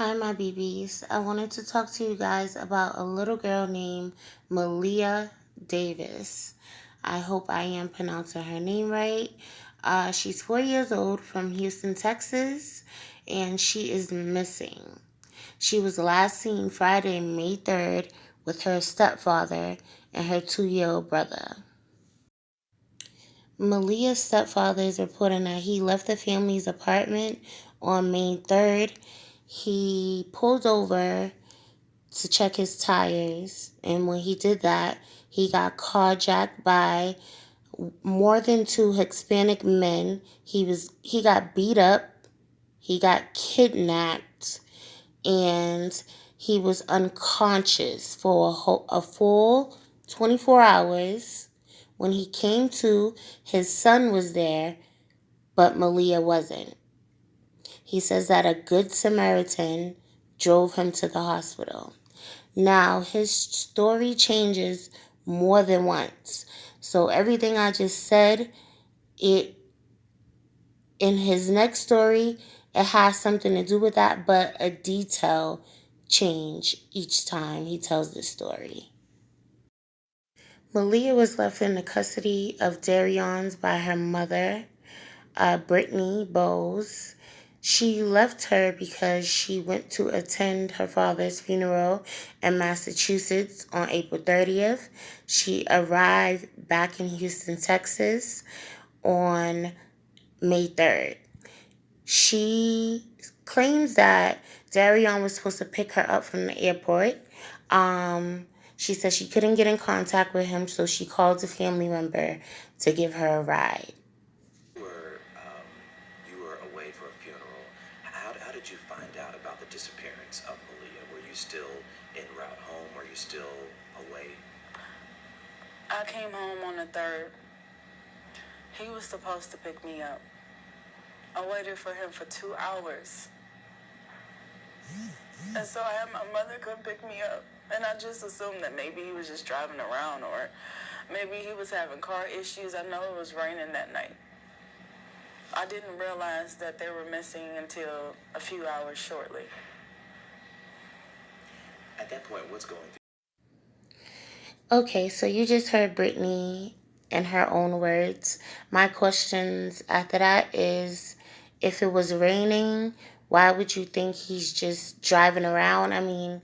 Hi, my BBs. I wanted to talk to you guys about a little girl named Maleah Davis. I hope I am pronouncing her name right. She's 4 years old from Houston, Texas, and she is missing. She was last seen Friday, May 3rd, with her stepfather and her 2-year-old brother. Maleah's stepfather is reporting that he left the family's apartment on May 3rd. He pulled over to check his tires, and when he did that, he got carjacked by more than two Hispanic men. He got beat up, he got kidnapped, and he was unconscious for a full 24 hours. When he came to, his son was there, but Maleah wasn't. He says that a good Samaritan drove him to the hospital. Now, his story changes more than once. So everything I just said, it in his next story, it has something to do with that, but a detail change each time he tells the story. Maleah was left in the custody of Darion's by her mother, Brittany Bowes. She left her because she went to attend her father's funeral in Massachusetts on April 30th. She arrived back in Houston, Texas on May 3rd. She claims that Darion was supposed to pick her up from the airport. She said she couldn't get in contact with him, so she called a family member to give her a ride. You were away for a funeral. How did you find out about the disappearance of Maleah? Were you still en route home? Were you still away? I came home on the 3rd. He was supposed to pick me up. I waited for him for 2 hours. And so I had my mother come pick me up. And I just assumed that maybe he was just driving around, or maybe he was having car issues. I know it was raining that night. I didn't realize that they were missing until a few hours shortly. At that point, what's going through? Okay, so you just heard Brittany in her own words. My questions after that is, if it was raining, why would you think he's just driving around? I mean,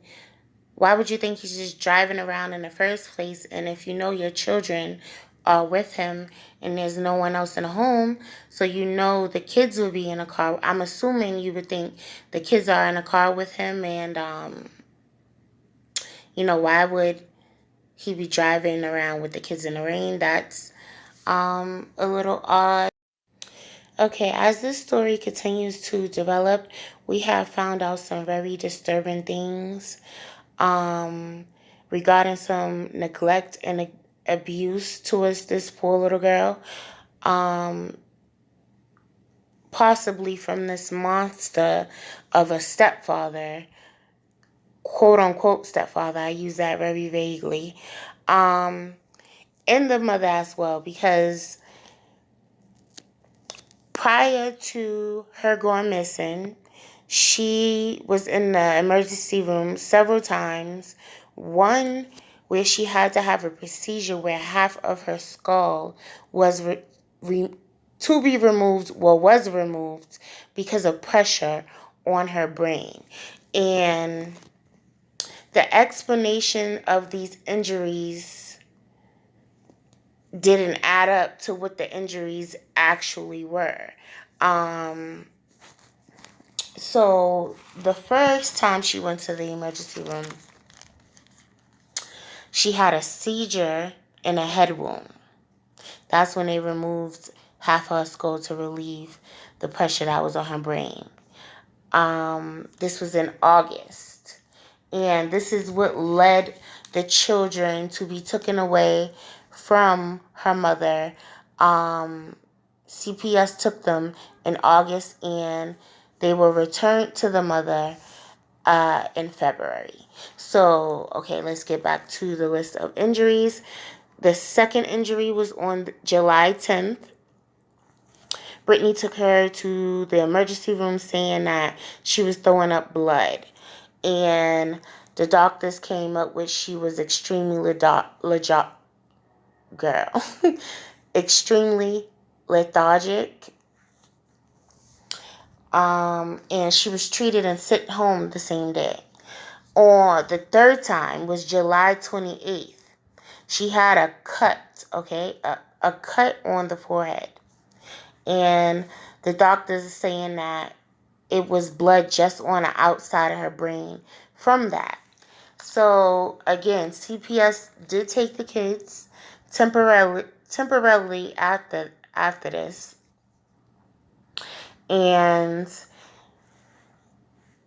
why would you think he's just driving around in the first place? And if you know your children are with him and there's no one else in the home, so you know the kids will be in a car. I'm assuming you would think the kids are in a car with him, and why would he be driving around with the kids in the rain? That's a little odd. Okay, as this story continues to develop, we have found out some very disturbing things regarding some neglect and abuse towards this poor little girl, possibly from this monster of a stepfather, quote unquote stepfather. I use that very vaguely. And the mother as well, because prior to her going missing, she was in the emergency room several times. One where she had to have a procedure where half of her skull was to be removed, was removed because of pressure on her brain. And the explanation of these injuries didn't add up to what the injuries actually were. So the first time she went to the emergency room, she had a seizure and a head wound. That's when they removed half her skull to relieve the pressure that was on her brain. This was in August. And this is what led the children to be taken away from her mother. CPS took them in August, and they were returned to the mother in February. So, okay, let's get back to the list of injuries. The second injury was on July 10th. Brittany took her to the emergency room saying that she was throwing up blood. And the doctors came up with she was extremely girl. extremely lethargic. And she was treated and sent home the same day. On the third time was July 28th. She had a cut, okay? A cut on the forehead. And the doctors are saying that it was blood just on the outside of her brain from that. So again, CPS did take the kids temporarily after this, and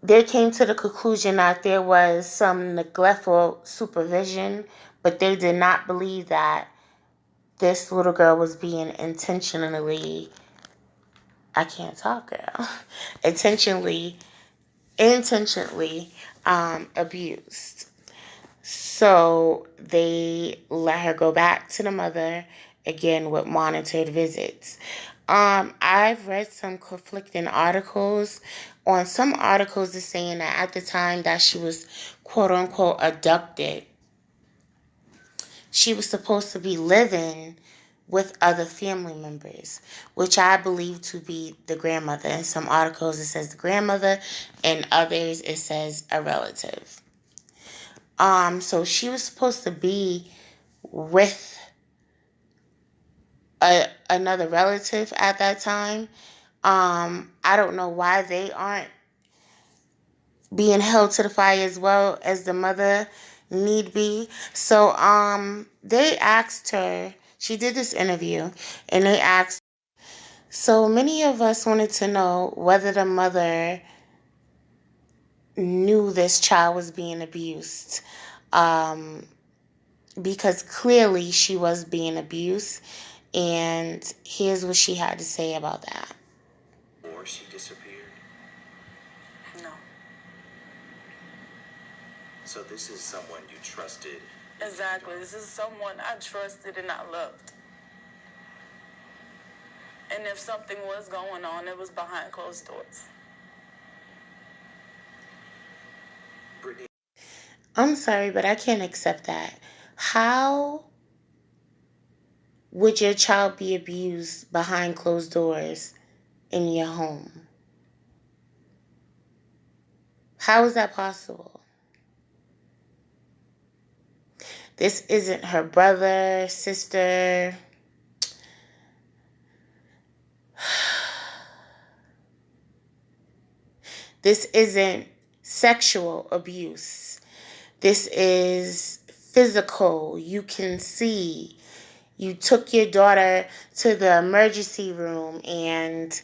they came to the conclusion that there was some neglectful supervision, but they did not believe that this little girl was being intentionally, I can't talk, girl, intentionally abused. So they let her go back to the mother, again with monitored visits. I've read some conflicting articles. On some articles, it's saying that at the time that she was quote unquote abducted, she was supposed to be living with other family members, which I believe to be the grandmother. In some articles, it says the grandmother, and others, it says a relative. So she was supposed to be with another relative at that time. I don't know why they aren't being held to the fire as well as the mother need be. So they asked her, she did this interview, and they asked, so many of us wanted to know whether the mother knew this child was being abused. Because clearly she was being abused. And here's what she had to say about that. Or she disappeared? No. So this is someone you trusted? Exactly. This is someone I trusted and I loved. And if something was going on, it was behind closed doors. Brittany. I'm sorry, but I can't accept that. How would your child be abused behind closed doors in your home? How is that possible? This isn't her brother, sister. This isn't sexual abuse. This is physical. You can see. You took your daughter to the emergency room and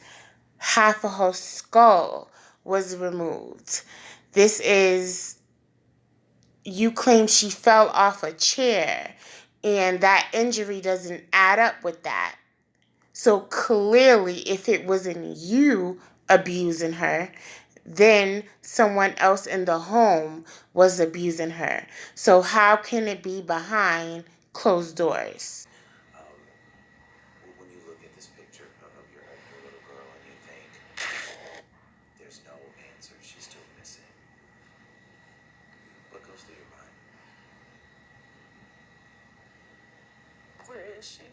half of her skull was removed. This is, you claim she fell off a chair, and that injury doesn't add up with that. So clearly, if it wasn't you abusing her, then someone else in the home was abusing her. So how can it be behind closed doors? When you look at this picture of your little girl and you think, there's no answer, she's still missing, what goes through your mind? Where is she?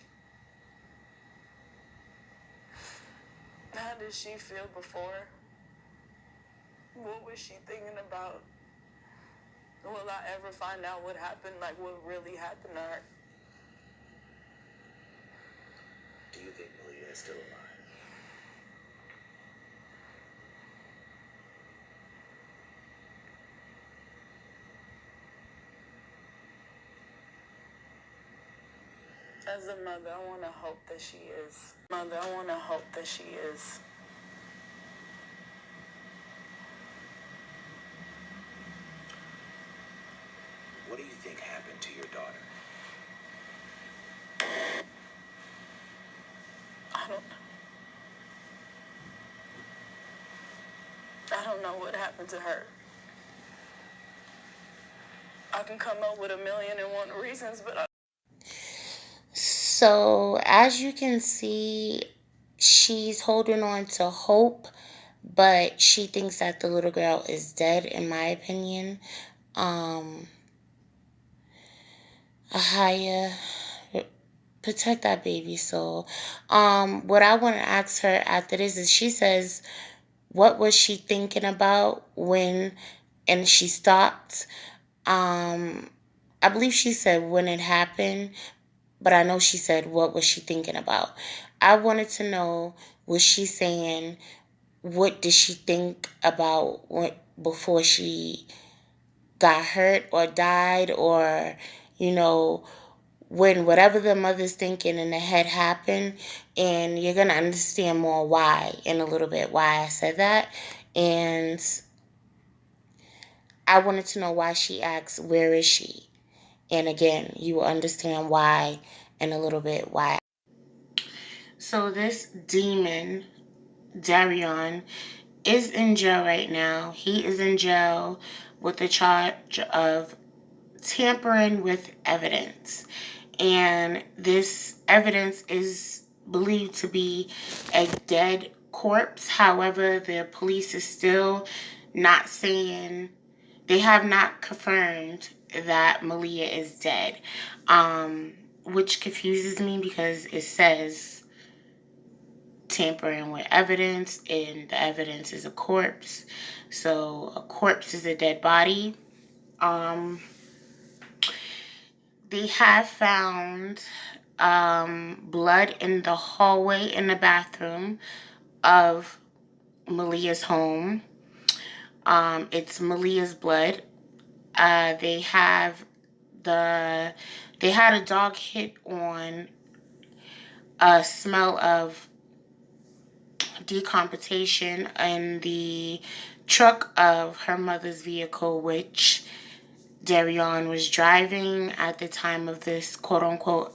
How did she feel before? What was she thinking about? Will I ever find out what happened, like what really happened to her? Do you think Maleah is still alive? As a mother, I want to hope that she is. Mother, I want to hope that she is. What do you think happened to your daughter? I don't know. I don't know what happened to her. I can come up with 1,000,001 reasons, but So as you can see, she's holding on to hope, but she thinks that the little girl is dead, in my opinion. Ahaya, protect that baby soul. What I want to ask her after this is, she says, what was she thinking about when, and she stopped. I believe she said when it happened, but I know she said what was she thinking about. I wanted to know, was she saying, what did she think about before she got hurt or died, or, you know, when whatever the mother's thinking in the head happened. And you're going to understand more why in a little bit, why I said that. And I wanted to know why she asked, where is she? And again, you will understand why in a little bit, why. So this demon, Darion, is in jail right now. He is in jail with the charge of tampering with evidence. And this evidence is believed to be a dead corpse. However, the police is still not saying, they have not confirmed that Maleah is dead, which confuses me because it says tampering with evidence, and the evidence is a corpse. So a corpse is a dead body. They have found blood in the hallway in the bathroom of Maleah's home. It's Maleah's blood. They had a dog hit on a smell of decomposition in the truck of her mother's vehicle, which Darion was driving at the time of this quote-unquote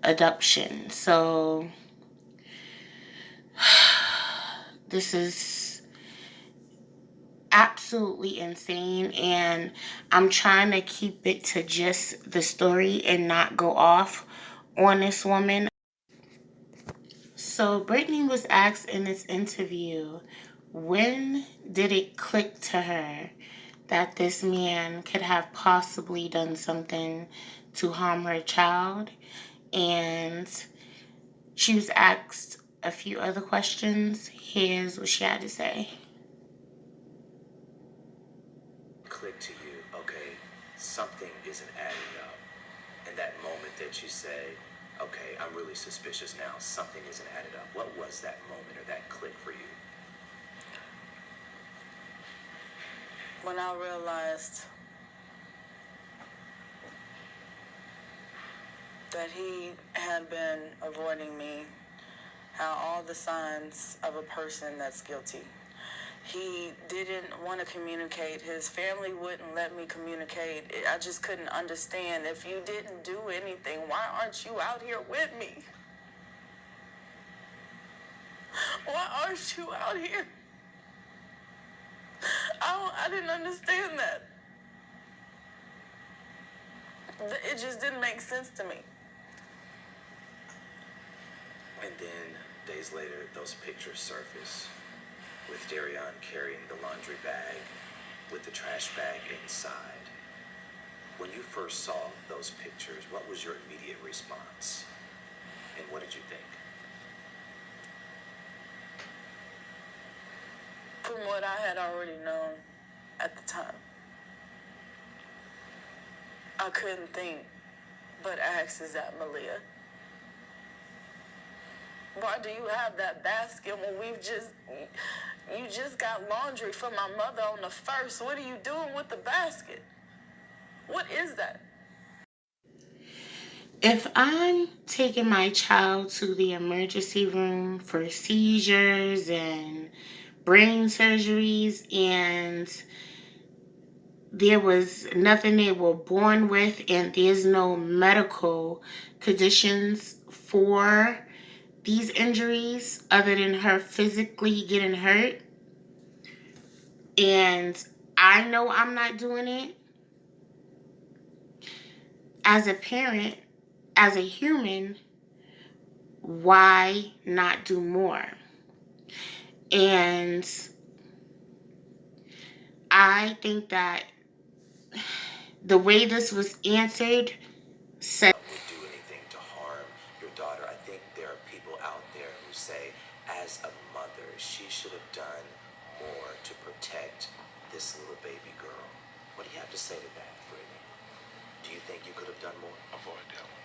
adoption. So this is absolutely insane, and I'm trying to keep it to just the story and not go off on this woman. So Brittany was asked in this interview, when did it click to her that this man could have possibly done something to harm her child? And she was asked a few other questions. Here's what she had to say. Click to you, okay, something isn't adding up. And that moment that you say, okay, I'm really suspicious now, something isn't added up. What was that moment or that click for you? When I realized that he had been avoiding me, how all the signs of a person that's guilty. He didn't want to communicate. His family wouldn't let me communicate. I just couldn't understand. If you didn't do anything, why aren't you out here with me? Why aren't you out here? I didn't understand that. It just didn't make sense to me. And then, days later, those pictures surface with Darion carrying the laundry bag with the trash bag inside. When you first saw those pictures, what was your immediate response? And what did you think? From what I had already known at the time, I couldn't think but ask, is that Maleah? Why do you have that basket when you just got laundry from my mother on the 1st? What are you doing with the basket? What is that? If I'm taking my child to the emergency room for seizures and brain surgeries, and there was nothing they were born with, and there's no medical conditions for these injuries other than her physically getting hurt, and I know I'm not doing it, as a parent, as a human, why not do more? And I think that the way this was answered said would do anything to harm your daughter. I think there are people out there who say, as a mother, she should have done more to protect this little baby girl. What do you have to say to that, Brittany? Do you think you could have done more? Avoid that one.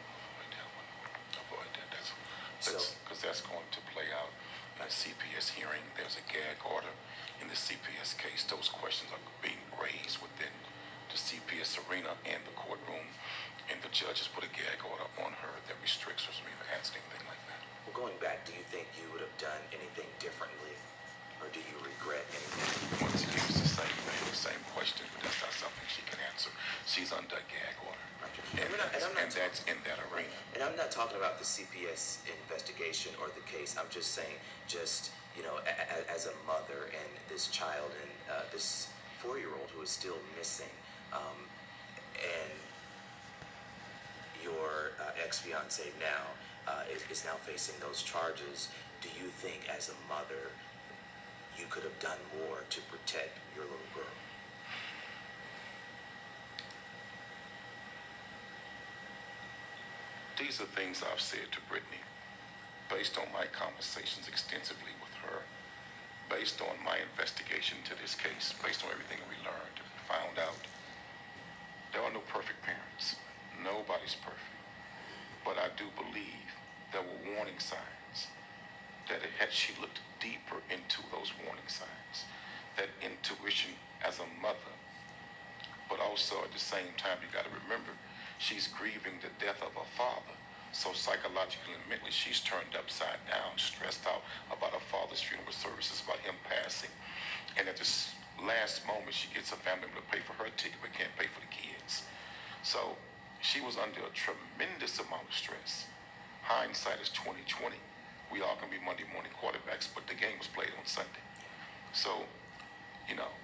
Avoid that. Because that's going to play out in a CPS hearing. There's a gag order in the CPS case. Those questions are being raised within the CPS arena and the courtroom, and the judge has put a gag order on her that restricts her from even asking anything like that. Well, going back, do you think you would have done anything differently, or do you regret anything? Once again, it's the same thing, the same question, but that's not something she can answer. She's under a gag order, and that's in that arena. And I'm not talking about the CPS investigation or the case. I'm just saying, as a mother and this child and this 4-year-old who is still missing, and your ex-fiance now is now facing those charges. Do you think, as a mother, you could have done more to protect your little girl? These are things I've said to Brittany, based on my conversations extensively with her, based on my investigation to this case, based on everything we learned and found out. There are no perfect parents. Nobody's perfect. But I do believe there were warning signs, that had she looked deeper into those warning signs, that intuition as a mother, but also at the same time, you got to remember, she's grieving the death of her father. So psychologically and mentally, she's turned upside down, stressed out about her father's funeral services, about him passing. And at this last moment, she gets a family member to pay for her ticket, but can't pay for the kids. So she was under a tremendous amount of stress. Hindsight is 2020. We all can be Monday morning quarterbacks, but the game was played on Sunday. So,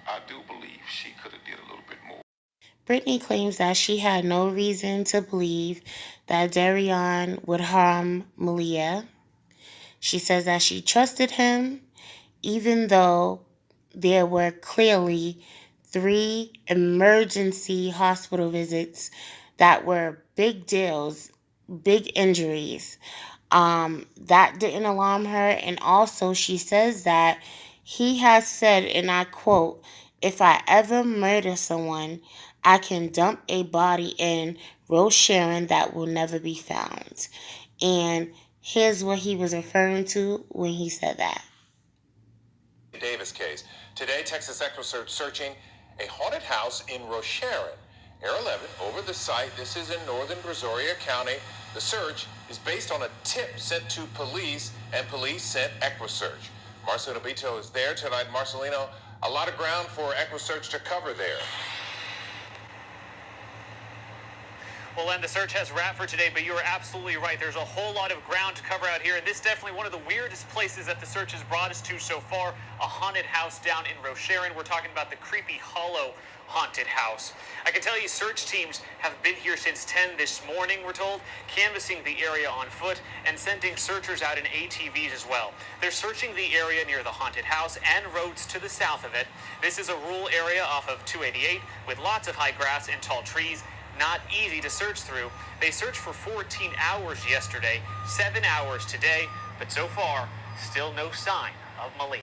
I do believe she could have did a little bit more. Brittany claims that she had no reason to believe that Darion would harm Maleah. She says that she trusted him, even though there were clearly 3 emergency hospital visits that were big deals, big injuries. That didn't alarm her. And also, she says that he has said, and I quote, "If I ever murder someone, I can dump a body in Rose Sharon that will never be found." And here's what he was referring to when he said that. Davis case. Today, Texas EquuSearch searching a haunted house in Rose Sharon. Air 11 over the site. This is in northern Brazoria County. The search is based on a tip sent to police, and police sent EquuSearch. Marcelino Bito is there tonight. Marcelino, a lot of ground for EquuSearch to cover there. Well, Len, the search has wrapped for today, but you are absolutely right. There's a whole lot of ground to cover out here, and this is definitely one of the weirdest places that the search has brought us to so far, a haunted house down in Rose Sharon. We're talking about the Creepy Hollow haunted house. I can tell you search teams have been here since 10 this morning, we're told, canvassing the area on foot and sending searchers out in ATVs as well. They're searching the area near the haunted house and roads to the south of it. This is a rural area off of 288 with lots of high grass and tall trees. Not easy to search through. They searched for 14 hours yesterday, 7 hours today, but so far, still no sign of Maleah.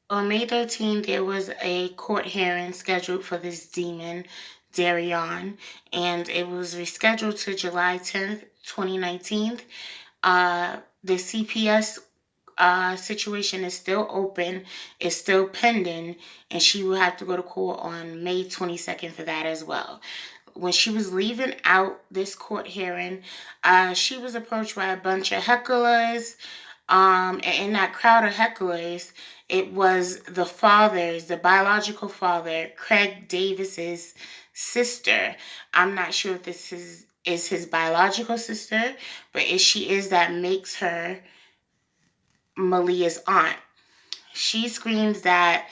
On May 13th, there was a court hearing scheduled for this demon, Darion, and it was rescheduled to July 10th, 2019. The CPS situation is still open, it's still pending, and she will have to go to court on May 22nd for that as well. When she was leaving out this court hearing, she was approached by a bunch of hecklers. And in that crowd of hecklers, it was the biological father, Craig Davis's sister. I'm not sure if this is his biological sister, but if she is, that makes her Maleah's aunt. She screams that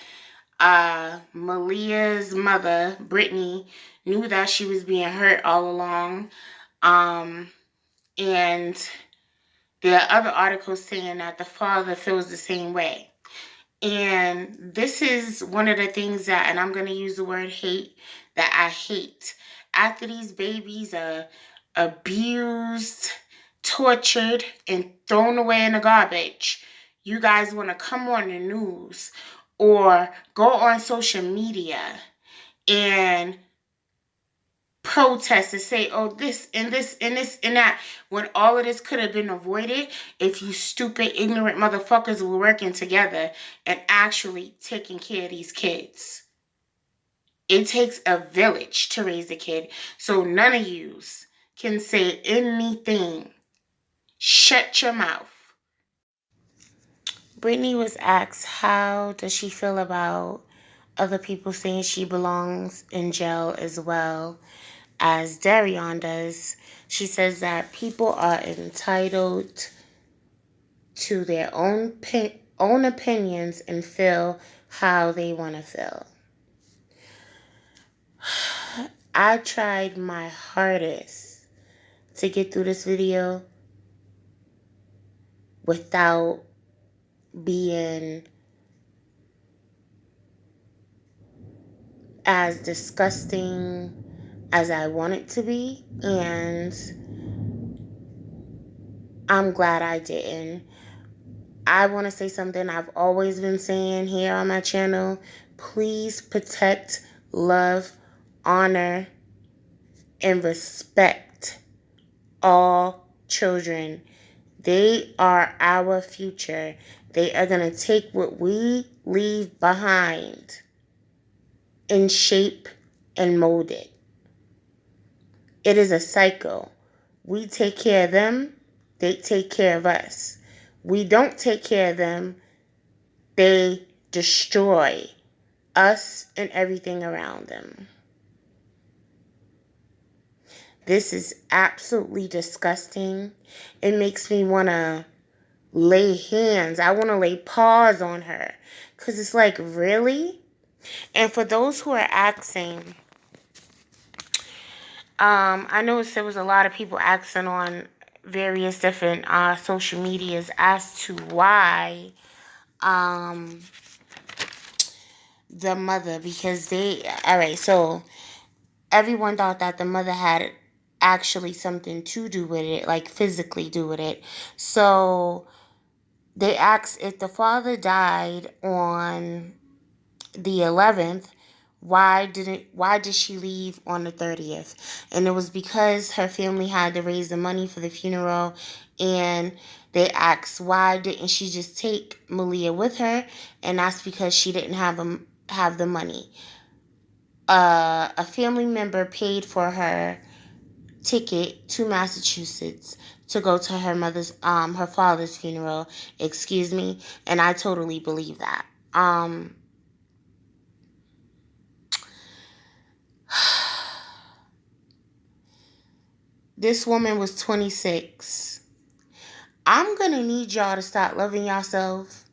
Maleah's mother, Brittany, knew that she was being hurt all along. And There are other articles saying that the father feels the same way. And this is one of the things that, and I'm going to use the word hate, that I hate. After these babies are abused, tortured, and thrown away in the garbage, you guys want to come on the news or go on social media and protest and say, oh, this and this and this and that, when all of this could have been avoided if you stupid, ignorant motherfuckers were working together and actually taking care of these kids. It takes a village to raise a kid, so none of yous can say anything. Shut your mouth. Brittany was asked how does she feel about other people saying she belongs in jail as well as Darion does. She says that people are entitled to their own opinions and feel how they want to feel. I tried my hardest to get through this video without being as disgusting as I want it to be, and I'm glad I didn't. I want to say something I've always been saying here on my channel. Please protect, love, honor, and respect all children. They are our future. They are going to take what we leave behind and shape and mold it. It is a cycle. We take care of them, they take care of us. We don't take care of them, they destroy us and everything around them. This is absolutely disgusting. It makes me want to lay hands. I want to lay paws on her. Because it's like, really? And for those who are asking, I noticed there was a lot of people asking on various different social medias as to why the mother, because alright, so everyone thought that the mother had actually something to do with it, like physically do with it. So they asked if the father died on the 11th, why did she leave on the 30th? And it was because her family had to raise the money for the funeral, and they asked why didn't she just take Maleah with her, and that's because she didn't have the money. A family member paid for her ticket to Massachusetts to go to her father's funeral, and I totally believe that. This woman was 26. I'm going to need y'all to stop loving yourself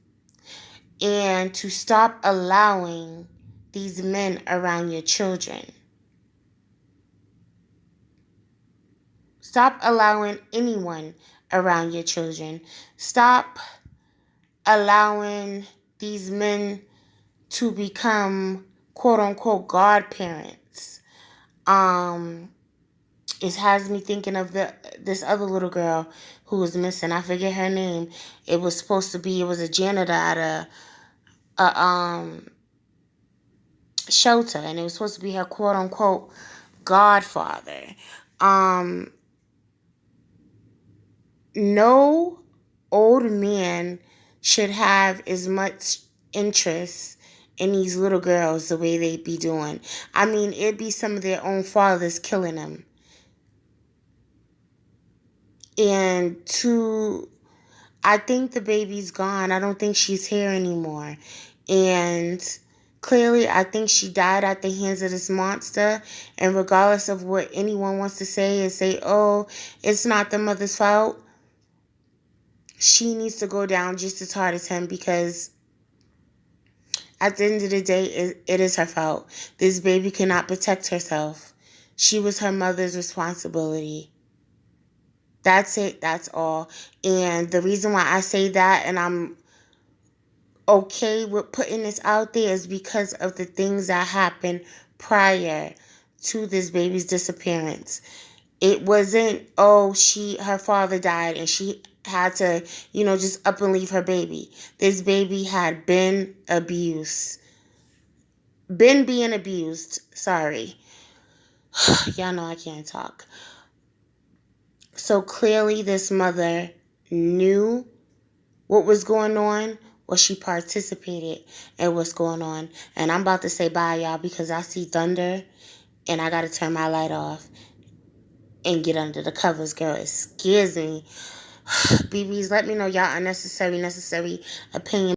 and to stop allowing these men around your children. Stop allowing anyone around your children. Stop allowing these men to become quote-unquote godparents. It has me thinking of this other little girl who was missing. I forget her name. It was a janitor at a shelter, and it was supposed to be her quote unquote godfather. No old man should have as much interest in these little girls the way they be doing. I mean, it'd be some of their own fathers killing them. And I think the baby's gone. I don't think she's here anymore. And clearly, I think she died at the hands of this monster. And regardless of what anyone wants to say and say, oh, it's not the mother's fault, she needs to go down just as hard as him, because at the end of the day, it is her fault. This baby cannot protect herself. She was her mother's responsibility. That's it. That's all. And the reason why I say that, and I'm okay with putting this out there, is because of the things that happened prior to this baby's disappearance. It wasn't, oh, her father died and she had to, just up and leave her baby. This baby had been abused. Been being abused. Sorry. Y'all know I can't talk. So clearly this mother knew what was going on, or she participated in what's going on. And I'm about to say bye, y'all, because I see thunder and I got to turn my light off and get under the covers, girl. It scares me. BBs, let me know y'all unnecessary, necessary opinion.